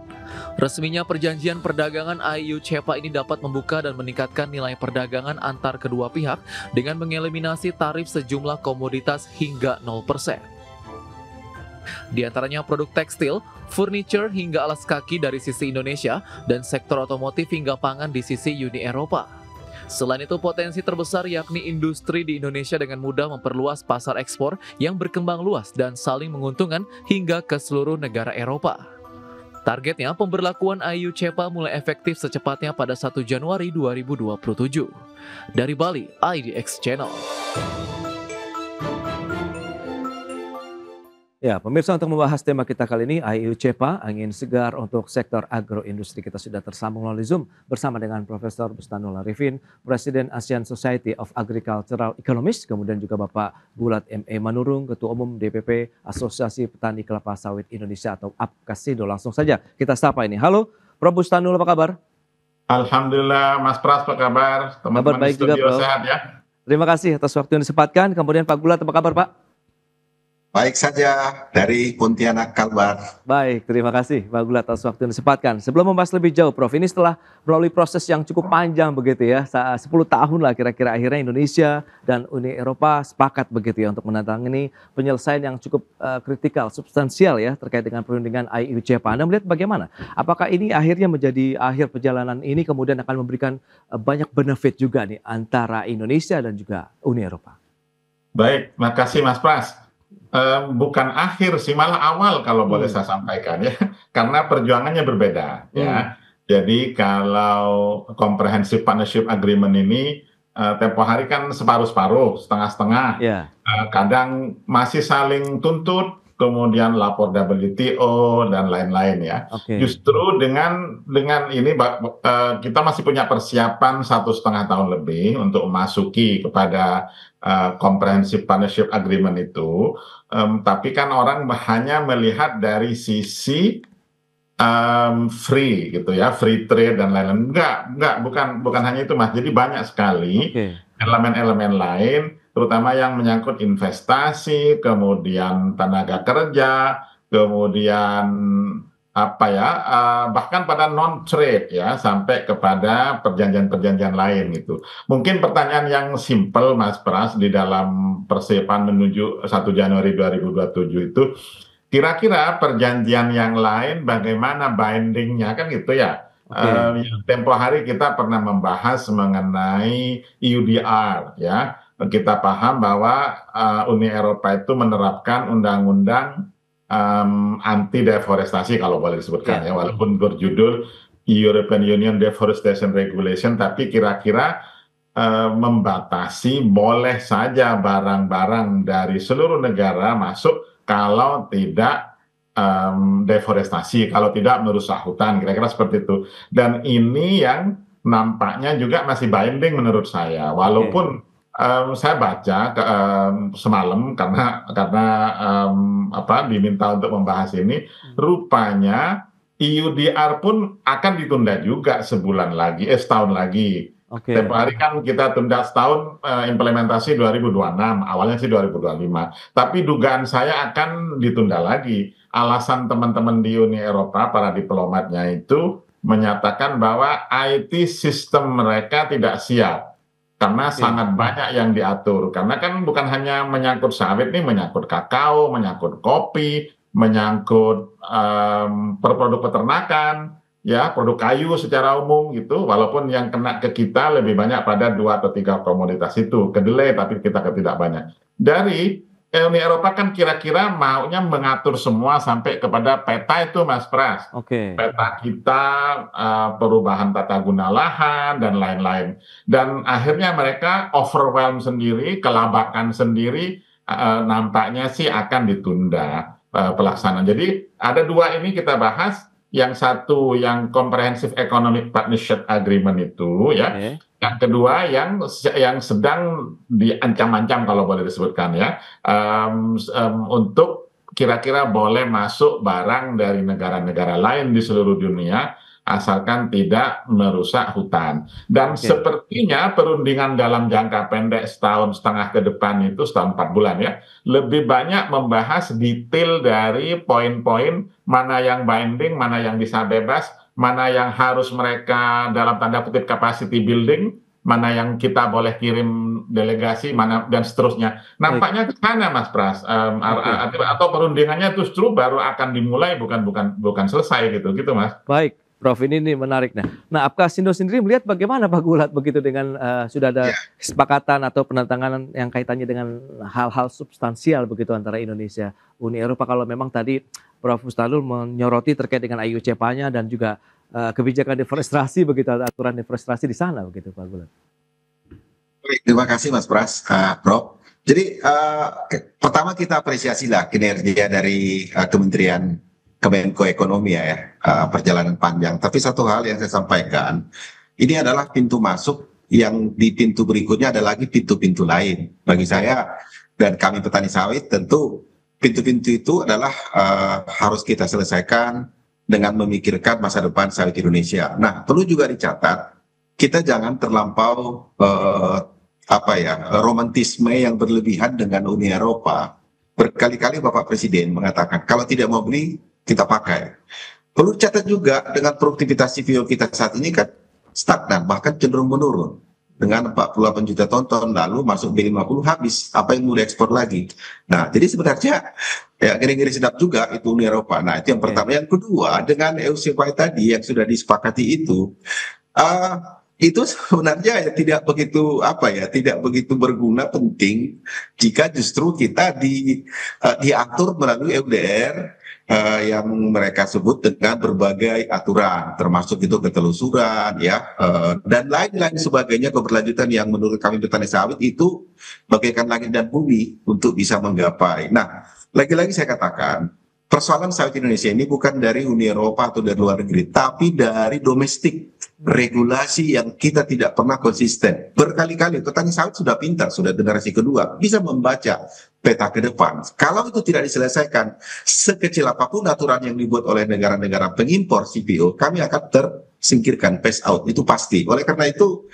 Resminya perjanjian perdagangan IEU-CEPA ini dapat membuka dan meningkatkan nilai perdagangan antar kedua pihak dengan mengeliminasi tarif sejumlah komoditas hingga 0%. Di antaranya produk tekstil, furniture hingga alas kaki dari sisi Indonesia, dan sektor otomotif hingga pangan di sisi Uni Eropa. Selain itu, potensi terbesar yakni industri di Indonesia dengan mudah memperluas pasar ekspor yang berkembang luas dan saling menguntungkan hingga ke seluruh negara Eropa. Targetnya, pemberlakuan IEU-CEPA mulai efektif secepatnya pada 1 Januari 2027. Dari Bali, IDX Channel. Ya, pemirsa, untuk membahas tema kita kali ini, IEU-CEPA, angin segar untuk sektor agroindustri. Kita sudah tersambung melalui Zoom bersama dengan Profesor Bustanul Arifin, Presiden Asian Society of Agricultural Economists, kemudian juga Bapak Bulat M.E. Manurung, Ketua Umum DPP Asosiasi Petani Kelapa Sawit Indonesia atau APKASIDO. Langsung saja kita sapa ini. Halo, Prof. Bustanul, apa kabar? Alhamdulillah, Mas Pras, apa kabar? Kabar Teman-teman di baik juga, studio Prof. sehat ya? Terima kasih atas waktu yang disempatkan. Kemudian Pak Gulat, apa kabar Pak? Baik saja dari Pontianak, Kalbar. Baik, terima kasih Pak Gulat atas waktu yang disempatkan. Sebelum membahas lebih jauh, Prof, ini setelah melalui proses yang cukup panjang begitu ya, 10 tahun lah kira-kira, akhirnya Indonesia dan Uni Eropa sepakat begitu ya untuk menandatangani penyelesaian yang cukup kritikal, substansial ya terkait dengan perundingan IUCPA. Anda melihat bagaimana? Apakah ini akhirnya menjadi akhir perjalanan ini kemudian akan memberikan banyak benefit juga nih antara Indonesia dan juga Uni Eropa? Baik, makasih Mas Pras. Bukan akhir sih, malah awal kalau boleh saya sampaikan ya, karena perjuangannya berbeda ya. Jadi kalau Comprehensive Partnership Agreement ini tempo hari kan separuh-separuh, setengah-setengah. Kadang masih saling tuntut, kemudian lapor WTO dan lain-lain ya. Justru dengan ini kita masih punya persiapan 1,5 tahun lebih untuk memasuki kepada Comprehensive Partnership Agreement itu, tapi kan orang hanya melihat dari sisi free gitu ya, free trade dan lain-lain. Enggak, bukan hanya itu Mas. Jadi banyak sekali elemen-elemen lain, terutama yang menyangkut investasi, kemudian tenaga kerja, kemudian bahkan pada non-trade ya, sampai kepada perjanjian-perjanjian lain gitu. Mungkin pertanyaan yang simpel Mas Pras di dalam persiapan menuju 1 Januari 2027 itu, kira-kira perjanjian yang lain bagaimana bindingnya kan gitu ya. Tempo hari kita pernah membahas mengenai EUDR ya. Kita paham bahwa Uni Eropa itu menerapkan undang-undang anti deforestasi kalau boleh disebutkan ya, walaupun berjudul European Union Deforestation Regulation, tapi kira-kira membatasi boleh saja barang-barang dari seluruh negara masuk kalau tidak deforestasi, kalau tidak merusak hutan, kira-kira seperti itu. Dan ini yang nampaknya juga masih binding menurut saya, walaupun saya baca semalam karena diminta untuk membahas ini, rupanya EUDR pun akan ditunda juga setahun lagi. Tempo hari kan kita tunda setahun, implementasi 2026, awalnya sih 2025. Tapi dugaan saya akan ditunda lagi. Alasan teman-teman di Uni Eropa, para diplomatnya itu menyatakan bahwa IT sistem mereka tidak siap. Karena sangat banyak yang diatur. Karena kan bukan hanya menyangkut sawit nih, menyangkut kakao, menyangkut kopi, menyangkut produk peternakan, ya produk kayu secara umum gitu. Walaupun yang kena ke kita lebih banyak pada 2 atau 3 komoditas itu. Kedelai, tapi kita tidak banyak. Dari Uni Eropa kan kira-kira maunya mengatur semua sampai kepada peta itu Mas Pras. Peta kita, perubahan tata guna lahan dan lain-lain. Dan akhirnya mereka overwhelm sendiri, kelabakan sendiri, nampaknya sih akan ditunda pelaksanaan. Jadi ada 2 ini kita bahas. Yang satu yang Comprehensive Economic Partnership Agreement itu ya. Yang kedua yang sedang diancam-ancam kalau boleh disebutkan ya, untuk kira-kira boleh masuk barang dari negara-negara lain di seluruh dunia asalkan tidak merusak hutan. Dan sepertinya perundingan dalam jangka pendek 1,5 tahun ke depan itu, 1 tahun 4 bulan ya, lebih banyak membahas detail dari poin-poin mana yang binding, mana yang bisa bebas, mana yang harus mereka dalam tanda kutip capacity building, mana yang kita boleh kirim delegasi, mana dan seterusnya. Nampaknya ke sana Mas Pras, atau perundingannya justru baru akan dimulai, bukan selesai gitu Mas. Baik, Prof, ini menarik. Nah, Apkasindo sendiri melihat bagaimana Pak Gulat begitu dengan sudah ada kesepakatan atau penandatanganan yang kaitannya dengan hal-hal substansial begitu antara Indonesia, Uni Eropa, kalau memang tadi Prof Mustalul menyoroti terkait dengan IUCPA-nya dan juga kebijakan deforestasi begitu, aturan deforestasi di sana begitu Pak Gulat. Baik, terima kasih Mas Pras, Prof. Jadi pertama kita apresiasi lah kinerja dari Kementerian Kemenko Ekonomi ya, perjalanan panjang. Tapi satu hal yang saya sampaikan, ini adalah pintu masuk, yang di pintu berikutnya ada lagi pintu-pintu lain. Bagi saya dan kami petani sawit, tentu pintu-pintu itu adalah harus kita selesaikan dengan memikirkan masa depan sawit Indonesia. Nah, perlu juga dicatat, kita jangan terlampau romantisme yang berlebihan dengan Uni Eropa. Berkali-kali Bapak Presiden mengatakan kalau tidak mau beli kita pakai. Perlu catat juga dengan produktivitas CPO kita saat ini kan stagnan, bahkan cenderung menurun. Dengan 48 juta ton lalu masuk B50 habis, apa yang mau diekspor lagi. Nah, jadi sebenarnya ya ngeri-ngeri sedap juga itu Uni Eropa. Nah, itu yang pertama. Yang kedua, dengan EUCY tadi yang sudah disepakati itu sebenarnya ya tidak begitu berguna penting jika justru kita diatur melalui EUDR yang mereka sebut dengan berbagai aturan, termasuk itu ketelusuran dan lain-lain sebagainya, keberlanjutan yang menurut kami petani sawit itu bagaikan langit dan bumi untuk bisa menggapai. Nah, lagi-lagi saya katakan persoalan sawit Indonesia ini bukan dari Uni Eropa atau dari luar negeri, tapi dari domestik. Regulasi yang kita tidak pernah konsisten. Berkali-kali petani sawit sudah pintar, sudah generasi kedua, bisa membaca peta ke depan. Kalau itu tidak diselesaikan, sekecil apapun aturan yang dibuat oleh negara-negara pengimpor CPO, kami akan tersingkirkan, pass out, itu pasti. Oleh karena itu,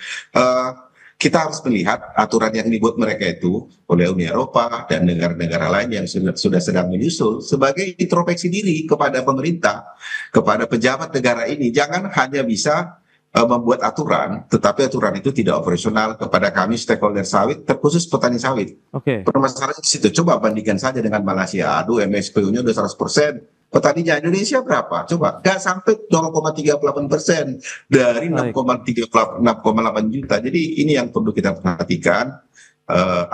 kita harus melihat aturan yang dibuat mereka itu oleh Uni Eropa dan negara-negara lain yang sudah sedang menyusul sebagai introspeksi diri kepada pemerintah, kepada pejabat negara ini. Jangan hanya bisa membuat aturan, tetapi aturan itu tidak operasional kepada kami stakeholder sawit, terkhusus petani sawit. Permasalahannya di situ. Coba bandingkan saja dengan Malaysia. Aduh, MSPU-nya udah 100%. Petaninya Indonesia berapa? Coba, nggak sampai 0,38% dari 6,8 juta. Jadi ini yang perlu kita perhatikan.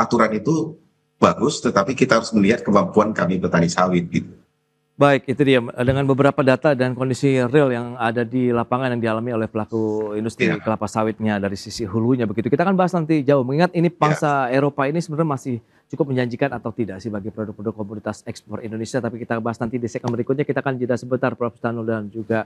Aturan itu bagus, tetapi kita harus melihat kemampuan kami petani sawit gitu. Baik, itu dia dengan beberapa data dan kondisi real yang ada di lapangan yang dialami oleh pelaku industri kelapa sawitnya dari sisi hulunya begitu. Kita akan bahas nanti jauh. Mengingat ini pangsa Eropa ini sebenarnya masih cukup menjanjikan atau tidak sih bagi produk-produk komoditas ekspor Indonesia. Tapi kita bahas nanti di segmen berikutnya. Kita akan jeda sebentar Prof. Stanul dan juga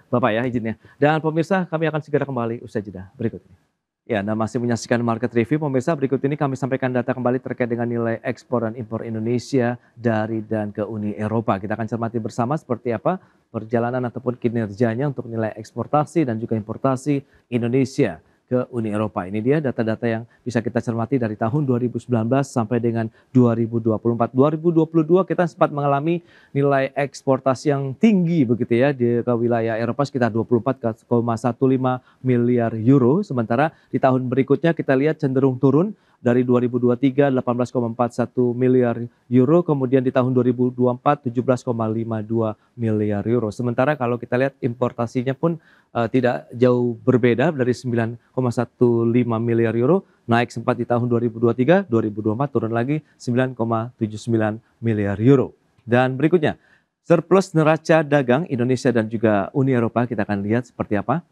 Bapak ya izinnya. Dan pemirsa kami akan segera kembali usai jeda berikut ini. Ya, Anda masih menyaksikan Market Review. Pemirsa, berikut ini kami sampaikan data kembali terkait dengan nilai ekspor dan impor Indonesia dari dan ke Uni Eropa. Kita akan cermati bersama seperti apa perjalanan ataupun kinerjanya untuk nilai eksportasi dan juga importasi Indonesia ke Uni Eropa. Ini dia data-data yang bisa kita cermati dari tahun 2019 sampai dengan 2024. 2022 kita sempat mengalami nilai eksportasi yang tinggi begitu ya ke wilayah Eropa sekitar 24,15 miliar euro. Sementara di tahun berikutnya kita lihat cenderung turun dari 2023 18,41 miliar euro, kemudian di tahun 2024 17,52 miliar euro. Sementara kalau kita lihat importasinya pun tidak jauh berbeda dari 9,15 miliar euro, naik sempat di tahun 2023, 2024 turun lagi 9,79 miliar euro. Dan berikutnya, surplus neraca dagang Indonesia dan juga Uni Eropa, kita akan lihat seperti apa.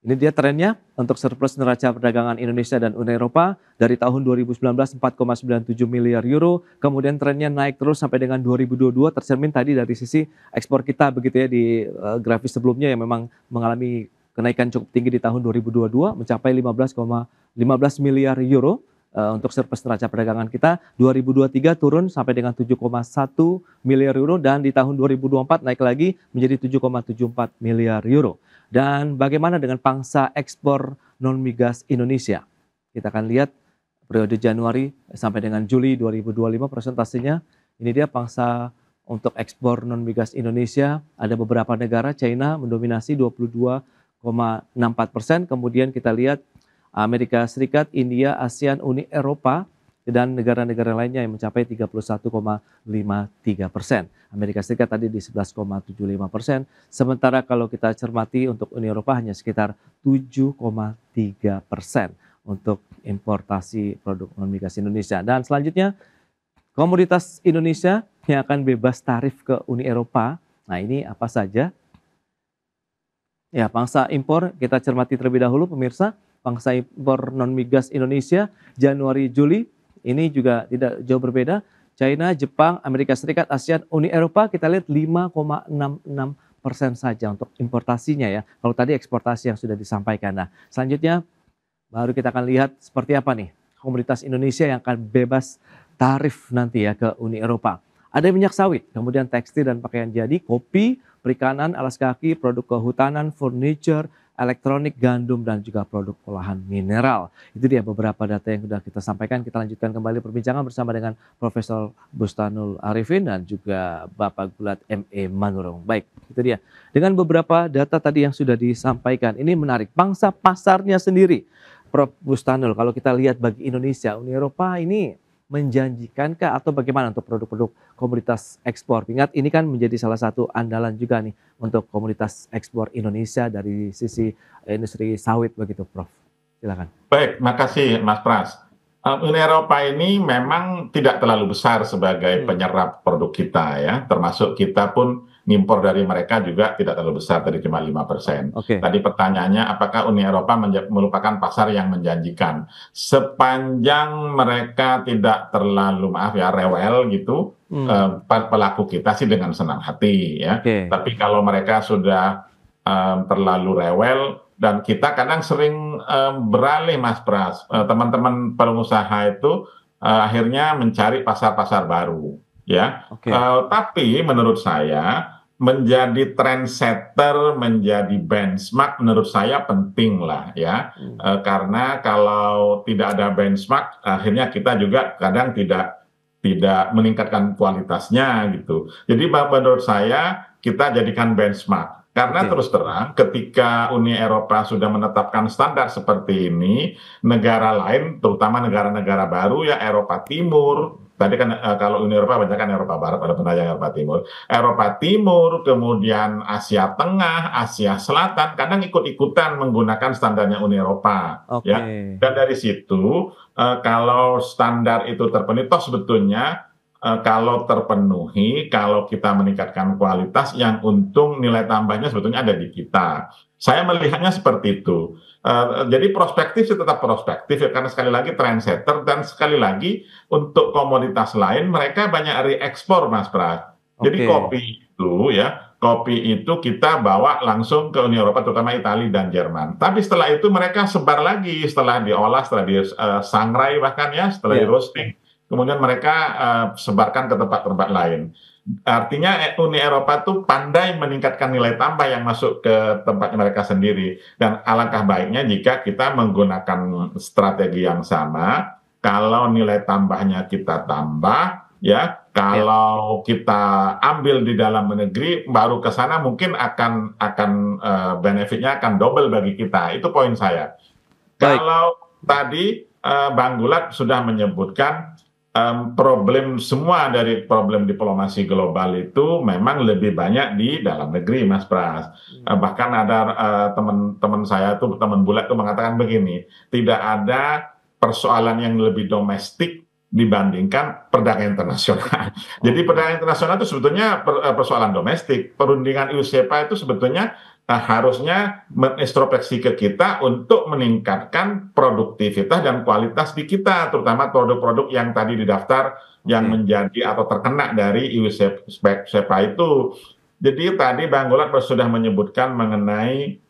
Ini dia trennya untuk surplus neraca perdagangan Indonesia dan Uni Eropa dari tahun 2019 4,97 miliar euro, kemudian trennya naik terus sampai dengan 2022 tercermin tadi dari sisi ekspor kita begitu ya di grafis sebelumnya yang memang mengalami kenaikan cukup tinggi di tahun 2022 mencapai 15 miliar euro. Untuk surplus neraca perdagangan kita 2023 turun sampai dengan 7,1 miliar euro dan di tahun 2024 naik lagi menjadi 7,74 miliar euro. Dan bagaimana dengan pangsa ekspor non migas Indonesia? Kita akan lihat periode Januari sampai dengan Juli 2025 presentasinya. Ini dia pangsa untuk ekspor non migas Indonesia. Ada beberapa negara, China mendominasi 22,64%. Kemudian kita lihat Amerika Serikat, India, ASEAN, Uni Eropa, dan negara-negara lainnya yang mencapai 31,53%. Amerika Serikat tadi di 11,75%. Sementara kalau kita cermati untuk Uni Eropa hanya sekitar 7,3% untuk importasi produk non-migas Indonesia. Dan selanjutnya, komoditas Indonesia yang akan bebas tarif ke Uni Eropa. Nah ini apa saja? Ya, pangsa impor kita cermati terlebih dahulu pemirsa. Pangsa impor non-migas Indonesia Januari-Juli ini juga tidak jauh berbeda. China, Jepang, Amerika Serikat, ASEAN, Uni Eropa kita lihat 5,66% saja untuk importasinya ya. Kalau tadi eksportasi yang sudah disampaikan. Nah selanjutnya baru kita akan lihat seperti apa nih komoditas Indonesia yang akan bebas tarif nanti ya ke Uni Eropa. Ada minyak sawit, kemudian tekstil dan pakaian jadi, kopi, perikanan, alas kaki, produk kehutanan, furniture, elektronik, gandum, dan juga produk olahan mineral. Itu dia beberapa data yang sudah kita sampaikan. Kita lanjutkan kembali perbincangan bersama dengan Profesor Bustanul Arifin dan juga Bapak Gulat M.E. Manurung. Baik, itu dia. Dengan beberapa data tadi yang sudah disampaikan, ini menarik. Pangsa pasarnya sendiri, Prof. Bustanul, kalau kita lihat bagi Indonesia, Uni Eropa ini menjanjikankah atau bagaimana untuk produk-produk komoditas ekspor? Ingat ini kan menjadi salah satu andalan juga nih untuk komoditas ekspor Indonesia dari sisi industri sawit begitu, Prof. Silakan. Baik, makasih Mas Pras. Uni Eropa ini memang tidak terlalu besar sebagai penyerap produk kita ya, termasuk kita pun ngimpor dari mereka juga tidak terlalu besar, tadi cuma 5%. Tadi pertanyaannya apakah Uni Eropa merupakan pasar yang menjanjikan? Sepanjang mereka tidak terlalu rewel gitu, pelaku kita sih dengan senang hati ya. Tapi kalau mereka sudah terlalu rewel, dan kita kadang sering beralih Mas Pras, teman-teman pengusaha itu akhirnya mencari pasar-pasar baru ya. Tapi menurut saya menjadi trendsetter, menjadi benchmark menurut saya penting lah ya. Karena kalau tidak ada benchmark akhirnya kita juga kadang tidak meningkatkan kualitasnya gitu. Jadi menurut saya kita jadikan benchmark. Karena terus terang ketika Uni Eropa sudah menetapkan standar seperti ini, negara lain, terutama negara-negara baru ya Eropa Timur, tadi kan kalau Uni Eropa banyak kan Eropa Barat, ada penajam Eropa Timur, kemudian Asia Tengah, Asia Selatan, kadang ikut-ikutan menggunakan standarnya Uni Eropa. Ya. Dan dari situ kalau standar itu terpenuhi, toh sebetulnya kalau terpenuhi, kalau kita meningkatkan kualitas, yang untung nilai tambahnya sebetulnya ada di kita. Saya melihatnya seperti itu. Jadi prospektif sih tetap prospektif ya, karena sekali lagi trendsetter, dan sekali lagi untuk komoditas lain mereka banyak reekspor Mas Pras. Jadi kopi itu kita bawa langsung ke Uni Eropa, terutama Italia dan Jerman. Tapi setelah itu mereka sebar lagi, setelah diolah, setelah disangrai bahkan ya, setelah di roasting. Kemudian mereka sebarkan ke tempat-tempat lain. Artinya Uni Eropa tuh pandai meningkatkan nilai tambah yang masuk ke tempat mereka sendiri. Dan alangkah baiknya jika kita menggunakan strategi yang sama. Kalau nilai tambahnya kita tambah, ya. Kalau kita ambil di dalam negeri, baru ke sana mungkin akan benefitnya akan double bagi kita. Itu poin saya. Kalau tadi Bang Gulat sudah menyebutkan semua dari problem diplomasi global itu memang lebih banyak di dalam negeri, Mas Pras. Bahkan ada teman saya tuh, teman Bulat tuh mengatakan begini, tidak ada persoalan yang lebih domestik dibandingkan perdagangan internasional. Jadi perdagangan internasional itu sebetulnya persoalan domestik. Perundingan EU-SEPA itu sebetulnya harusnya mengintrospeksi ke kita untuk meningkatkan produktivitas dan kualitas di kita, terutama produk-produk yang tadi didaftar yang menjadi atau terkena dari EU-SEPA itu. Jadi tadi Bang Gulat sudah menyebutkan mengenai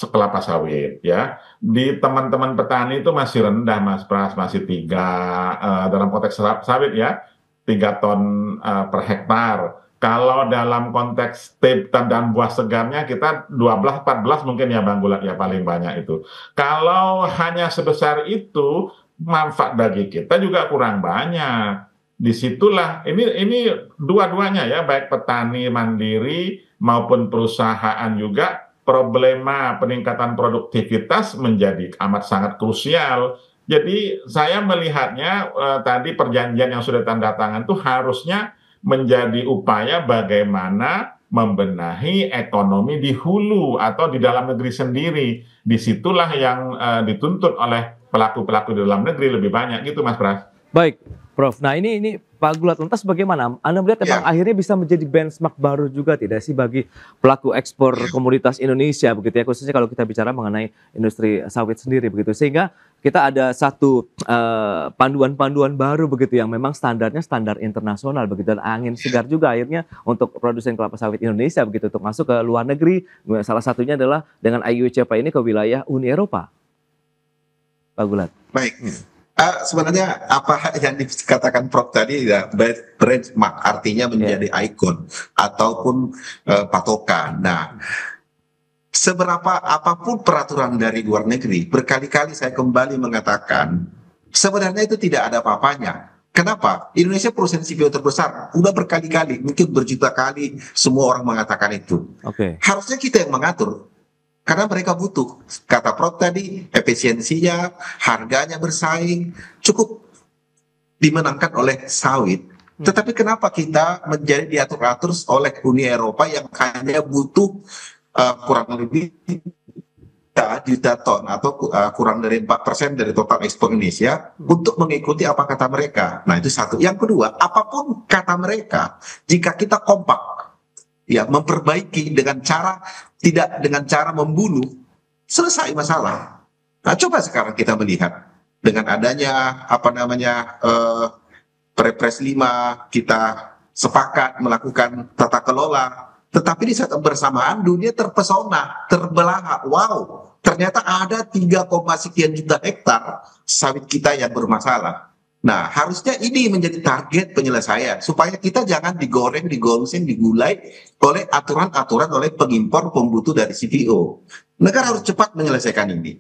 kelapa sawit ya. Di teman-teman petani itu masih rendah Mas Pras, masih 3 dalam konteks sawit ya, 3 ton per hektar. Kalau dalam konteks dan buah segarnya kita 12-14 mungkin ya Bang Gulat ya paling banyak itu. Kalau hanya sebesar itu, manfaat bagi kita juga kurang banyak. Disitulah ini dua-duanya ya, baik petani mandiri maupun perusahaan juga, problema peningkatan produktivitas menjadi amat sangat krusial. Jadi saya melihatnya tadi perjanjian yang sudah tanda tangan itu harusnya menjadi upaya bagaimana membenahi ekonomi di hulu atau di dalam negeri sendiri. Disitulah yang dituntut oleh pelaku-pelaku di dalam negeri lebih banyak gitu Mas Pras. Baik Prof, nah ini Pak Gulat lantas bagaimana? Anda melihat memang akhirnya bisa menjadi benchmark baru juga tidak sih bagi pelaku ekspor komoditas Indonesia begitu ya, khususnya kalau kita bicara mengenai industri sawit sendiri begitu, sehingga kita ada satu panduan-panduan baru begitu yang memang standarnya standar internasional begitu, dan angin segar juga akhirnya untuk produsen kelapa sawit Indonesia begitu untuk masuk ke luar negeri. Salah satunya adalah dengan EU-SEPA ini ke wilayah Uni Eropa. Pak Gulat. Baik. Sebenarnya apa yang dikatakan Prof tadi ya, benchmark artinya menjadi ikon ataupun patokan. Nah, seberapa apapun peraturan dari luar negeri, berkali-kali saya kembali mengatakan sebenarnya itu tidak ada apa-apanya. Kenapa? Indonesia perusahaan CPO terbesar, udah berkali-kali, mungkin berjuta kali semua orang mengatakan itu. Harusnya kita yang mengatur. Karena mereka butuh, kata Prof tadi, efisiensinya, harganya bersaing, cukup dimenangkan oleh sawit. Tetapi kenapa kita menjadi diatur-atur oleh Uni Eropa yang hanya butuh kurang lebih juta ton atau kurang dari 4% dari total ekspor Indonesia untuk mengikuti apa kata mereka. Nah itu satu. Yang kedua, apapun kata mereka, jika kita kompak, ya memperbaiki dengan cara tidak dengan cara membunuh, selesai masalah. Nah coba sekarang kita melihat dengan adanya Perpres 5 kita sepakat melakukan tata kelola, tetapi di saat bersamaan dunia terpesona, terbelahak. Wow, ternyata ada 3, sekian juta hektar sawit kita yang bermasalah. Nah, harusnya ini menjadi target penyelesaian supaya kita jangan digoreng, digongseng, digulai oleh aturan-aturan oleh pengimpor pembutuh dari CPO. Negara harus cepat menyelesaikan ini.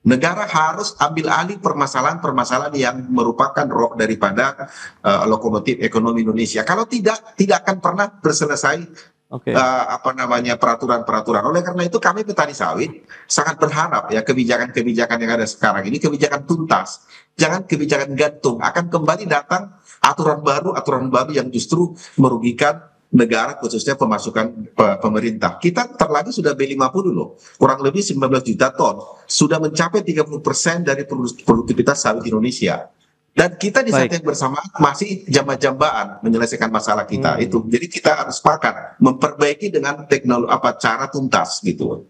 Negara harus ambil alih permasalahan-permasalahan yang merupakan roh daripada lokomotif ekonomi Indonesia. Kalau tidak akan pernah berselesai peraturan-peraturan. Oleh karena itu kami petani sawit sangat berharap ya kebijakan-kebijakan yang ada sekarang ini kebijakan tuntas, jangan kebijakan gantung. Akan kembali datang aturan baru yang justru merugikan negara, khususnya pemasukan pemerintah. Kita terlagi sudah B50 loh, kurang lebih 19 juta ton, sudah mencapai 30% dari produktivitas sawit Indonesia. Dan kita di saat yang bersamaan masih jamba-jambaan menyelesaikan masalah kita itu. Jadi kita harus sepakat memperbaiki dengan teknologi cara tuntas gitu.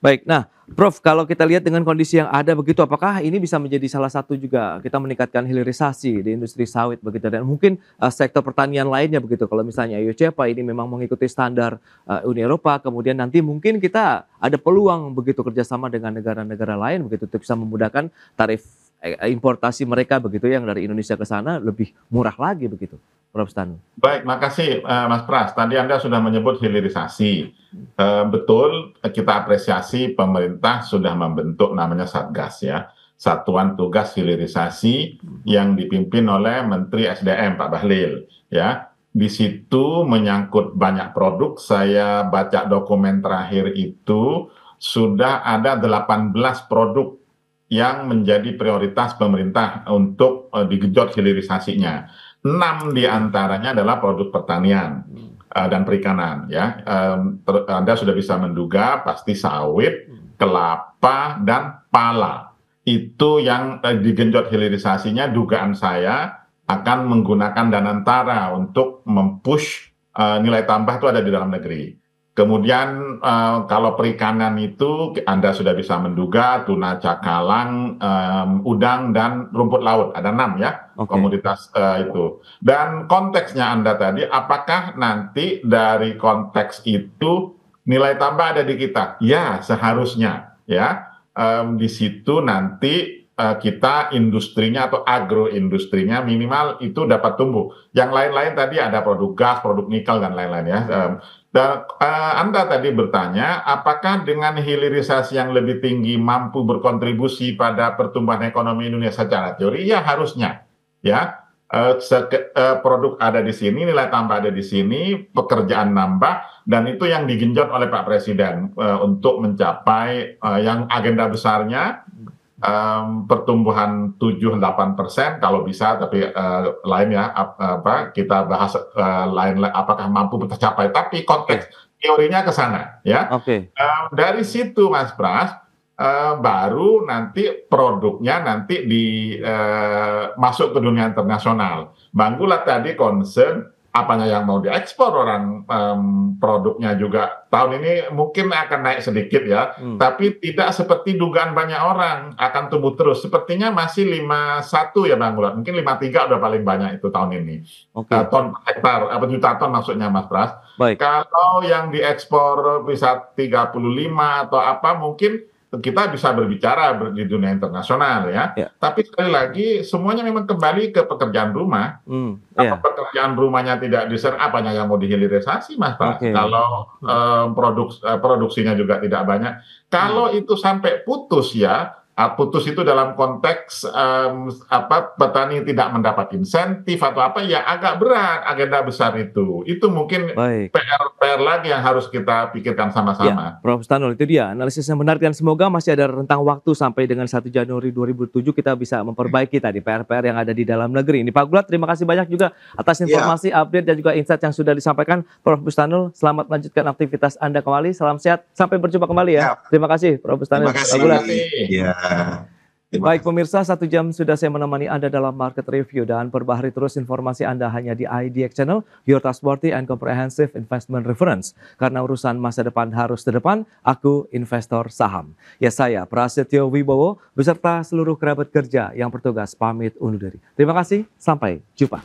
Baik, nah Prof, kalau kita lihat dengan kondisi yang ada begitu, apakah ini bisa menjadi salah satu juga kita meningkatkan hilirisasi di industri sawit begitu, dan mungkin sektor pertanian lainnya begitu. Kalau misalnya Cepa ini memang mengikuti standar Uni Eropa, kemudian nanti mungkin kita ada peluang begitu kerjasama dengan negara-negara lain begitu untuk bisa memudahkan tarif importasi mereka begitu yang dari Indonesia ke sana lebih murah lagi begitu, Prof Stanu. Baik, makasih Mas Pras. Tadi Anda sudah menyebut hilirisasi. Betul, kita apresiasi pemerintah sudah membentuk namanya Satgas ya, Satuan Tugas Hilirisasi yang dipimpin oleh Menteri SDM Pak Bahlil ya. Di situ menyangkut banyak produk. Saya baca dokumen terakhir itu sudah ada 18 produk yang menjadi prioritas pemerintah untuk digenjot hilirisasinya. 6 diantaranya adalah produk pertanian dan perikanan. Ya, Anda sudah bisa menduga pasti sawit, kelapa, dan pala. Itu yang digenjot hilirisasinya. Dugaan saya akan menggunakan Danantara untuk mempush nilai tambah itu ada di dalam negeri. Kemudian kalau perikanan itu Anda sudah bisa menduga tuna cakalang, udang, dan rumput laut. Ada 6 ya komoditas itu. Dan konteksnya Anda tadi, apakah nanti dari konteks itu nilai tambah ada di kita? Ya, seharusnya ya. Di situ nanti kita industrinya atau agroindustrinya minimal itu dapat tumbuh. Yang lain-lain tadi ada produk gas, produk nikel, dan lain-lain ya. Dan Anda tadi bertanya, apakah dengan hilirisasi yang lebih tinggi mampu berkontribusi pada pertumbuhan ekonomi Indonesia secara teori? Ya harusnya. Ya, produk ada di sini, nilai tambah ada di sini, pekerjaan nambah, dan itu yang digenjot oleh Pak Presiden untuk mencapai yang agenda besarnya. Pertumbuhan 7-8% kalau bisa, tapi lain ya kita bahas lain apakah mampu tercapai, tapi konteks teorinya ke sana ya. Dari situ Mas Pras baru nanti produknya nanti masuk ke dunia internasional. Bang Gulat tadi concern apanya yang mau diekspor orang, produknya juga tahun ini mungkin akan naik sedikit ya, tapi tidak seperti dugaan banyak orang akan tumbuh terus. Sepertinya masih 51 ya Bang Gulat, mungkin 53 udah paling banyak itu tahun ini. Ton hektar, juta ton maksudnya Mas Pras. Kalau yang diekspor bisa 35 atau apa mungkin kita bisa berbicara di dunia internasional ya. Tapi sekali lagi semuanya memang kembali ke pekerjaan rumah. Kalau pekerjaan rumahnya tidak apanya yang mau dihilirisasi, Mas Pak? Kalau produksinya juga tidak banyak. Kalau itu sampai putus ya, putus itu dalam konteks petani tidak mendapat insentif atau apa, ya agak berat agenda besar itu. Itu mungkin PR lagi yang harus kita pikirkan sama-sama. Prof. Bustanul, itu dia analisis yang menarik dan semoga masih ada rentang waktu sampai dengan 1 Januari 2007 kita bisa memperbaiki tadi PR-PR yang ada di dalam negeri. Ini Pak Gulat, terima kasih banyak juga atas informasi, update dan juga insight yang sudah disampaikan Prof. Bustanul. Selamat melanjutkan aktivitas Anda kembali. Salam sehat, sampai berjumpa kembali ya. Terima kasih Prof. Bustanul. Terima kasih. Baik pemirsa, 1 jam sudah saya menemani Anda dalam Market Review dan perbaharui terus informasi Anda hanya di IDX Channel, your trustworthy and comprehensive investment reference. Karena urusan masa depan harus terdepan, aku investor saham. Ya saya, Prasetyo Wibowo, beserta seluruh kerabat kerja yang bertugas pamit undur diri. Terima kasih, sampai jumpa.